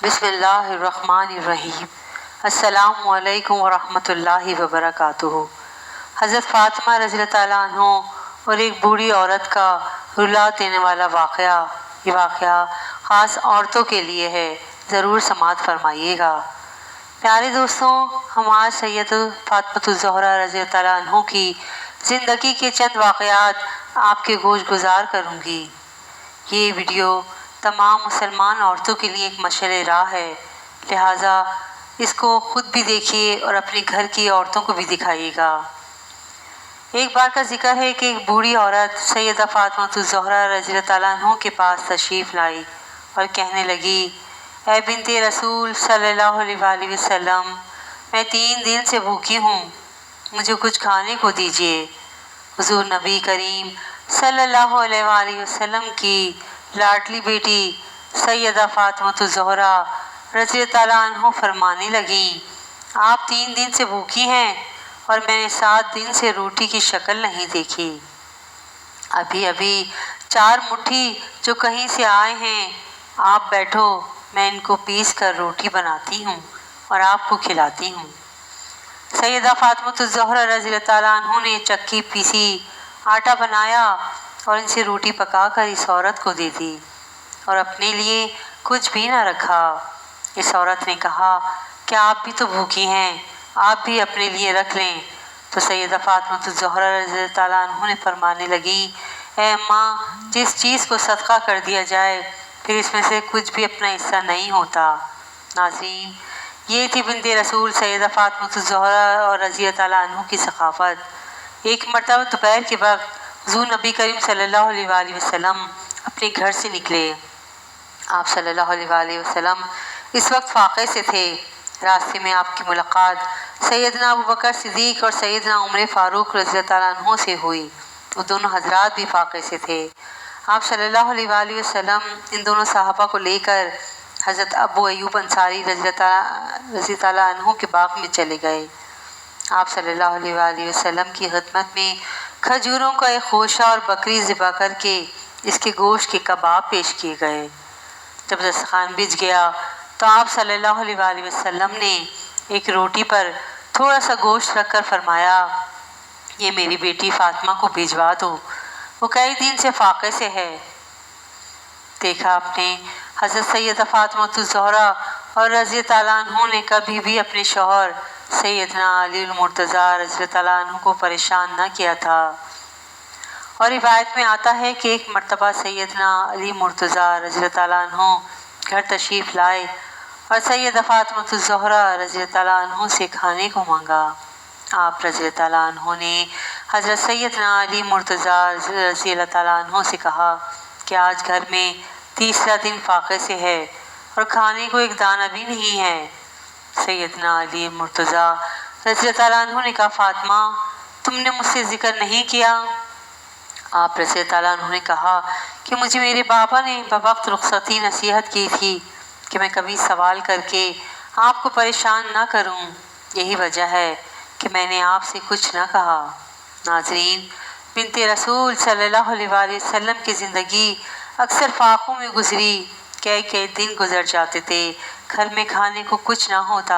بسم اللہ الرحمن الرحیم۔ السلام علیکم ورحمۃ اللہ وبرکاتہ۔ حضرت فاطمہ رضی اللہ تعالیٰ عنہ اور ایک بوڑھی عورت کا رلا دینے والا واقعہ۔ یہ واقعہ خاص عورتوں کے لیے ہے، ضرور سماعت فرمائیے گا۔ پیارے دوستوں، ہم آج سید فاطمۃ الزہرا رضی اللہ تعالیٰ عنہ کی زندگی کے چند واقعات آپ کے گوش گزار کروں گی۔ یہ ویڈیو تمام مسلمان عورتوں کے لیے ایک مشعل راہ ہے، لہٰذا اس کو خود بھی دیکھیے اور اپنے گھر کی عورتوں کو بھی دکھائیے گا۔ ایک بار کا ذکر ہے کہ ایک بوڑھی عورت سیدہ فاطمۃ الزہرا رضی اللہ تعالیٰ عنہ کے پاس تشریف لائی اور کہنے لگی، اے بنت رسول صلی اللہ علیہ وآلہ وسلم، میں 3 دن سے بھوکی ہوں، مجھے کچھ کھانے کو دیجیے۔ حضور نبی کریم صلی اللہ علیہ وآلہ وسلم کی لاڈلی بیٹی سیدہ فاطمۃ الزہرا رضی اللہ تعالیٰ عنہ فرمانے لگیں، آپ 3 دن سے بھوکی ہیں اور میں نے 7 دن سے روٹی کی شکل نہیں دیکھی۔ ابھی 4 مٹھی جو کہیں سے آئے ہیں، آپ بیٹھو، میں ان کو پیس کر روٹی بناتی ہوں اور آپ کو کھلاتی ہوں۔ سیدہ فاطمۃ الزہرا رضی اللہ تعالیٰ عنہ نے چکی پیسی آٹا بنایا اور ان سے روٹی پکا کر اس عورت کو دے دی اور اپنے لیے کچھ بھی نہ رکھا۔ اس عورت نے کہا کہ آپ بھی تو بھوکی ہیں، آپ بھی اپنے لیے رکھ لیں۔ تو سیدہ فاطمۃ الزہرا رضی اللہ تعالیٰ عنہ نے فرمانے لگی، اے اماں، جس چیز کو صدقہ کر دیا جائے پھر اس میں سے کچھ بھی اپنا حصہ نہیں ہوتا۔ ناظرین، یہ تھی بنت رسول سیدہ فاطمۃ الزہرا اور رضی اللہ تعالیٰ عنہ کی ثقافت۔ ایک مرتبہ دوپہر کے وقت حضور نبی کریم صلی اللہ علیہ وآلہ وسلم اپنے گھر سے نکلے۔ آپ صلی اللہ علیہ وآلہ وسلم اس وقت فاقے سے تھے۔ راستے میں آپ کی ملاقات سیدنا ابوبکر صدیق اور سیدنا عمر فاروق رضی اللہ تعالیٰ عنہ سے ہوئی۔ وہ دونوں حضرات بھی فاقے سے تھے۔ آپ صلی اللہ علیہ وآلہ وسلم ان دونوں صحابہ کو لے کر حضرت ابو ایوب انصاری رضی تعالیٰ عنہ کے باغ میں چلے گئے۔ آپ صلی اللہ علیہ وآلہ وسلم کی خدمت میں کھجوروں کا ایک خوشہ اور بکری ذبح کر کے اس کے گوشت کے کباب پیش کیے گئے۔ جب دسترخوان بچھ گیا تو آپ صلی اللہ علیہ وآلہ وسلم نے ایک روٹی پر تھوڑا سا گوشت رکھ کر فرمایا، یہ میری بیٹی فاطمہ کو بھجوا دو، وہ کئی دن سے فاقے سے ہے۔ دیکھا آپ نے، حضرت سیدہ فاطمۃ الزہرا اور رضی تعالیٰ عنہ نے کبھی بھی اپنے شوہر سیدنا علی المرتضیٰ رضی تعالیٰ عنہ کو پریشان نہ کیا تھا۔ اور روایت میں آتا ہے کہ ایک مرتبہ سیدنا علی مرتضیٰ رضی تعالیٰ عنہ گھر تشریف لائے اور سیدہ فاطمۃ الزہرا رضی تعالیٰ عنہ سے کھانے کو مانگا۔ آپ رضی تعالیٰ عنہ نے حضرت سیدنا علی مرتضیٰ رضی اللہ تعالیٰ عنہ سے کہا کہ آج گھر میں 3 دن فاقے سے ہے اور کھانے کو ایک دانہ بھی نہیں ہے۔ سیدنا علی مرتضیٰ رضی تعالیٰ عنہ نے کہا، فاطمہ، تم نے مجھ سے ذکر نہیں کیا؟ آپ رضی تعالیٰ عنہ نے کہا کہ مجھے میرے بابا نے بوقت رخصتی نصیحت کی تھی کہ میں کبھی سوال کر کے آپ کو پریشان نہ کروں، یہی وجہ ہے کہ میں نے آپ سے کچھ نہ کہا۔ ناظرین، بنت رسول صلی اللہ علیہ وآلہ وسلم کی زندگی اکثر فاقوں میں گزری، کئی دن گزر جاتے تھے، گھر میں کھانے کو کچھ نہ ہوتا۔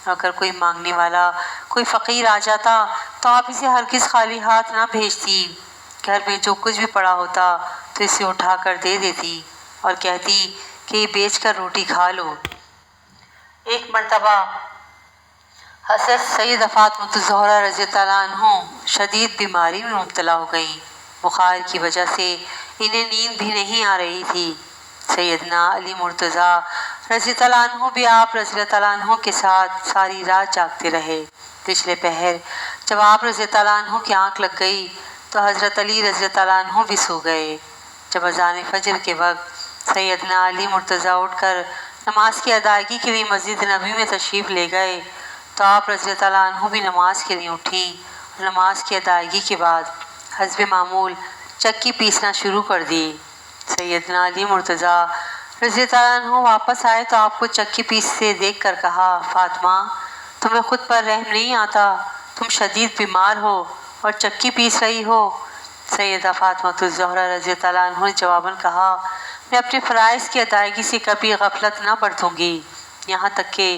اگر کوئی مانگنے والا، کوئی فقیر آ جاتا تو آپ اسے ہرگز خالی ہاتھ نہ بھیجتی، گھر میں جو کچھ بھی پڑا ہوتا تو اسے اٹھا کر دے دیتی اور کہتی کہ یہ بیچ کر روٹی کھا لو۔ ایک مرتبہ حضرت سیدہ فاطمۃ الزہرا رضی تعالیٰ عنہ شدید بیماری میں مبتلا ہو گئیں۔ بخار کی وجہ سے انہیں نیند بھی نہیں آ رہی تھی۔ سیدنا علی مرتضیٰ رضی تعالیٰ عنہ بھی آپ رضی تعالیٰ عنہ کے ساتھ ساری رات جاگتے رہے۔ پچھلے پہر جب آپ رضی تعالیٰ عنہ کی آنکھ لگ گئی تو حضرت علی رضی تعالیٰ عنہ بھی سو گئے۔ جب اذان فجر کے وقت سیدنا علی مرتضیٰ اٹھ کر نماز کی ادائیگی کے لیے مسجد نبوی میں تشریف لے گئے تو آپ رضی تعالیٰ عنہ بھی نماز کے لیے اٹھیں اور نماز کی ادائیگی کے بعد حسب معمول چکی پیسنا شروع کر دی۔ سیدنا علی مرتضیٰ رضی تعالیٰ عنہ واپس آئے تو آپ کو چکی پیستے دیکھ کر کہا، فاطمہ، تمہیں خود پر رحم نہیں آتا؟ تم شدید بیمار ہو اور چکی پیس رہی ہو۔ سیدہ فاطمۃ الزہرا رضی تعالیٰ عنہ نے جواباً کہا، میں اپنے فرائض کی ادائیگی سے کبھی غفلت نہ برتوں گی یہاں تک کہ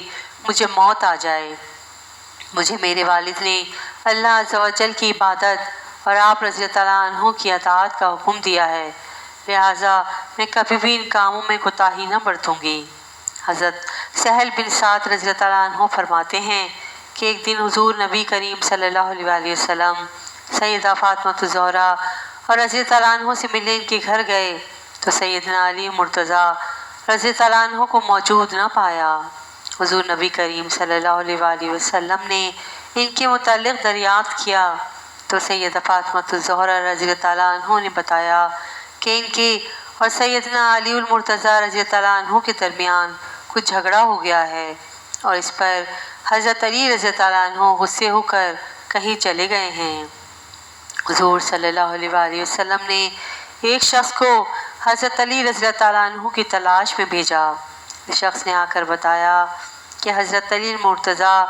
مجھے موت آ جائے۔ مجھے میرے والد نے اللہ عز و جل کی عبادت اور آپ رضی اللہ عنہ کی اطاعت کا حکم دیا ہے، لہٰذا میں کبھی بھی ان کاموں میں کوتاہی نہ برتوں گی۔ حضرت سہل بن سعد رضی اللہ عنہ فرماتے ہیں کہ ایک دن حضور نبی کریم صلی اللہ علیہ وآلہ وسلم سیدہ فاطمہ الزہرا اور رضی اللہ عنہ سے ملنے ان کے گھر گئے تو سیدنا علی مرتضیٰ رضی اللہ عنہ کو موجود نہ پایا۔ حضور نبی کریم صلی اللہ علیہ وآلہ وسلم نے ان کے متعلق دریافت کیا تو سیدہ فاطمہ الزہرا رضی اللہ عنہ نے بتایا کہ ان کے اور سیدنا علی المرتضیٰ رضی اللہ عنہ کے درمیان کچھ جھگڑا ہو گیا ہے، اور اس پر حضرت علی رضی اللہ عنہ غصے ہو کر کہیں چلے گئے ہیں۔ حضور صلی اللہ علیہ وآلہ وسلم نے ایک شخص کو حضرت علی رضی اللہ عنہ کی تلاش میں بھیجا۔ اس شخص نے آ کر بتایا کہ حضرت علی مرتضیٰ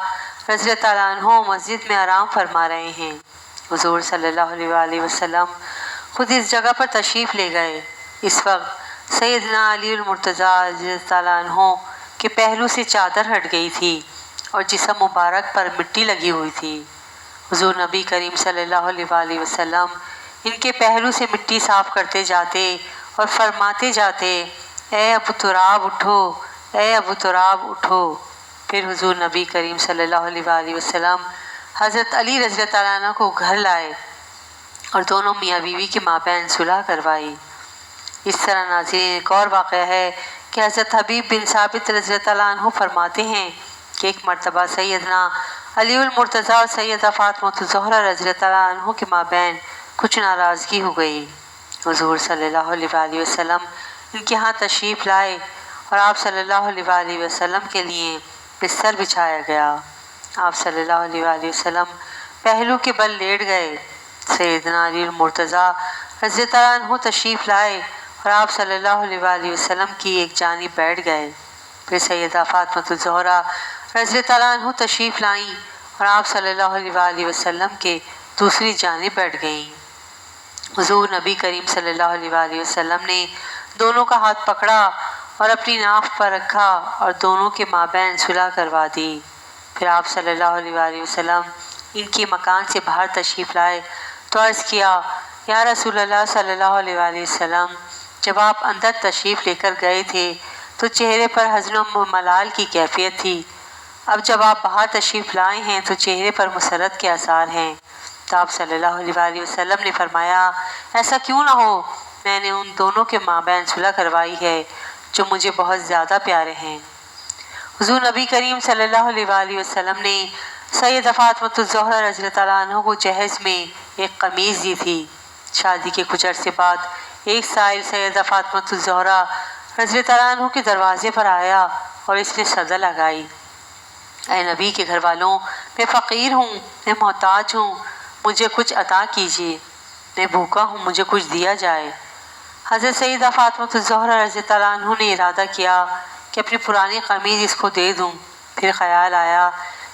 رضی اللہ عنہ مسجد میں آرام فرما رہے ہیں۔ حضور صلی اللہ علیہ وآلہ وسلم خود اس جگہ پر تشریف لے گئے۔ اس وقت سیدنا علی المرتضیٰ رضی اللہ عنہ کے پہلو سے چادر ہٹ گئی تھی اور جسم مبارک پر مٹی لگی ہوئی تھی۔ حضور نبی کریم صلی اللہ علیہ وآلہ وسلم ان کے پہلو سے مٹی صاف کرتے جاتے اور فرماتے جاتے، اے ابو تراب اٹھو، اے ابو تراب اٹھو۔ پھر حضور نبی کریم صلی اللہ علیہ وآلہ وسلم حضرت علی رضی اللہ عنہ کو گھر لائے اور دونوں میاں بیوی کے مابین صلح کروائی۔ اس طرح ناظرین ایک اور واقعہ ہے کہ حضرت حبیب بن ثابت رضی اللہ عنہ فرماتے ہیں کہ ایک مرتبہ سیدنا علی المرتضیٰ اور سیدہ فاطمہ الزہرا رضی اللہ عنہ کے مابین کچھ ناراضگی ہو گئی۔ حضور صلی اللہ علیہ وآلہ وسلم ان کے ہاں تشریف لائے اور آپ صلی اللہ علیہ وآلہ وسلم کے لیے بستر بچھایا گیا۔ آپ صلی اللہ علیہ وآلہ وسلم پہلو کے بل لیٹ گئے۔ سیدنا علی المرتضیٰ رضی اللہ عنہ تشریف لائے اور آپ صلی اللہ علیہ وآلہ وسلم کی ایک جانب بیٹھ گئے۔ پھر سیدہ فاطمہ الزہرا رضی اللہ عنہ تشریف لائیں اور آپ صلی اللہ علیہ وآلہ وسلم کے دوسری جانب بیٹھ گئیں۔ حضور نبی کریم صلی اللہ علیہ وآلہ وسلم نے دونوں کا ہاتھ پکڑا اور اپنی ناف پر رکھا اور دونوں کے مابین صلح کروا دی۔ پھر آپ صلی اللہ علیہ وآلہ وسلم ان کے مکان سے باہر تشریف لائے تو عرض کیا، یا رسول اللہ صلی اللہ علیہ وآلہ وسلم، جب آپ اندر تشریف لے کر گئے تھے تو چہرے پر حزن و ملال کی کیفیت تھی، اب جب آپ باہر تشریف لائے ہیں تو چہرے پر مسرت کے آثار ہیں۔ تو آپ صلی اللہ علیہ وآلہ وسلم نے فرمایا، ایسا کیوں نہ ہو، میں نے ان دونوں کے مابین صلح کروائی ہے جو مجھے بہت زیادہ پیارے ہیں۔ حضور نبی کریم صلی اللہ علیہ وآلہ وسلم نے سیدہ فاطمہ الزہرا رضی اللہ عنہ کو جہیز میں ایک قمیض دی تھی۔ شادی کے کچھ عرصے بعد ایک سائل سیدہ فاطمہ الزہرا رضی اللہ عنہ کے دروازے پر آیا اور اس نے صدا لگائی، اے نبی کے گھر والوں، میں فقیر ہوں، میں محتاج ہوں، مجھے کچھ عطا کیجیے، میں بھوکا ہوں، مجھے کچھ دیا جائے۔ حضرت سیدہ فاطمہ الزہرا رضی اللہ عنہ نے ارادہ کیا کہ اپنی پرانی قمیض اس کو دے دوں۔ پھر خیال آیا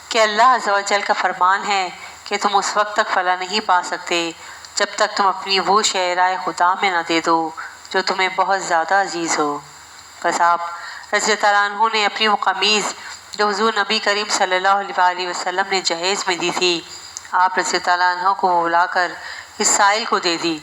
کہ اللہ عز و جل کا فرمان ہے کہ تم اس وقت تک فلاح نہیں پا سکتے جب تک تم اپنی وہ شے رائے خدا میں نہ دے دو جو تمہیں بہت زیادہ عزیز ہو۔ بس آپ رضی اللہ عنہ نے اپنی وہ قمیض جو حضور نبی کریم صلی اللہ علیہ وآلہ وسلم نے جہیز میں دی تھی، آپ رضی اللہ عنہ کو بلا کر اس سائل کو دے دی۔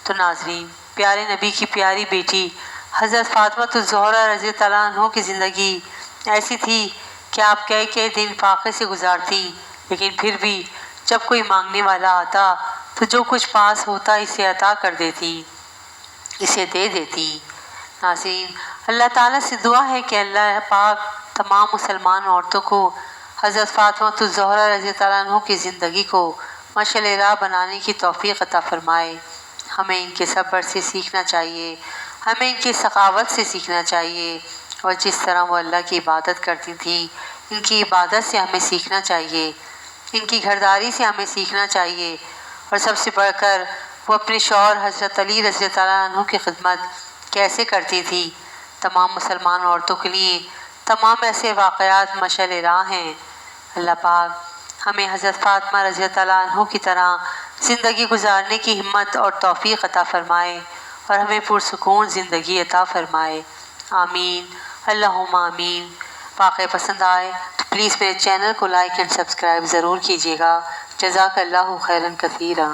تو ناظرین، پیارے نبی کی پیاری بیٹی حضرت فاطمہ الزہرا رضی اللہ عنہ کی زندگی ایسی تھی کہ آپ کئی دن فاقے سے گزارتی، لیکن پھر بھی جب کوئی مانگنے والا آتا تو جو کچھ پاس ہوتا اسے عطا کر دیتی، اسے دے دیتی۔ ناظرین، اللہ تعالیٰ سے دعا ہے کہ اللہ پاک تمام مسلمان عورتوں کو حضرت فاطمہ الزہرا رضی اللہ عنہ کی زندگی کو مشعل راہ بنانے کی توفیق عطا فرمائے۔ ہمیں ان کے صبر سے سیکھنا چاہیے، ہمیں ان کی سخاوت سے سیکھنا چاہیے، اور جس طرح وہ اللہ کی عبادت کرتی تھیں ان کی عبادت سے ہمیں سیکھنا چاہیے، ان کی گھرداری سے ہمیں سیکھنا چاہیے، اور سب سے بڑھ کر وہ اپنے شوہر حضرت علی رضی اللہ عنہ کی خدمت کیسے کرتی تھی۔ تمام مسلمان عورتوں کے لیے تمام ایسے واقعات مشعل راہ ہیں۔ اللہ پاک ہمیں حضرت فاطمہ رضی اللہ عنہ کی طرح زندگی گزارنے کی ہمت اور توفیق عطا فرمائے، اور ہمیں پرسکون زندگی عطا فرمائے، آمین اللہم آمین۔ واقعہ پسند آئے تو پلیز میرے چینل کو لائک اینڈ سبسکرائب ضرور کیجیے گا۔ جزاک اللہ خیراً کثیرا۔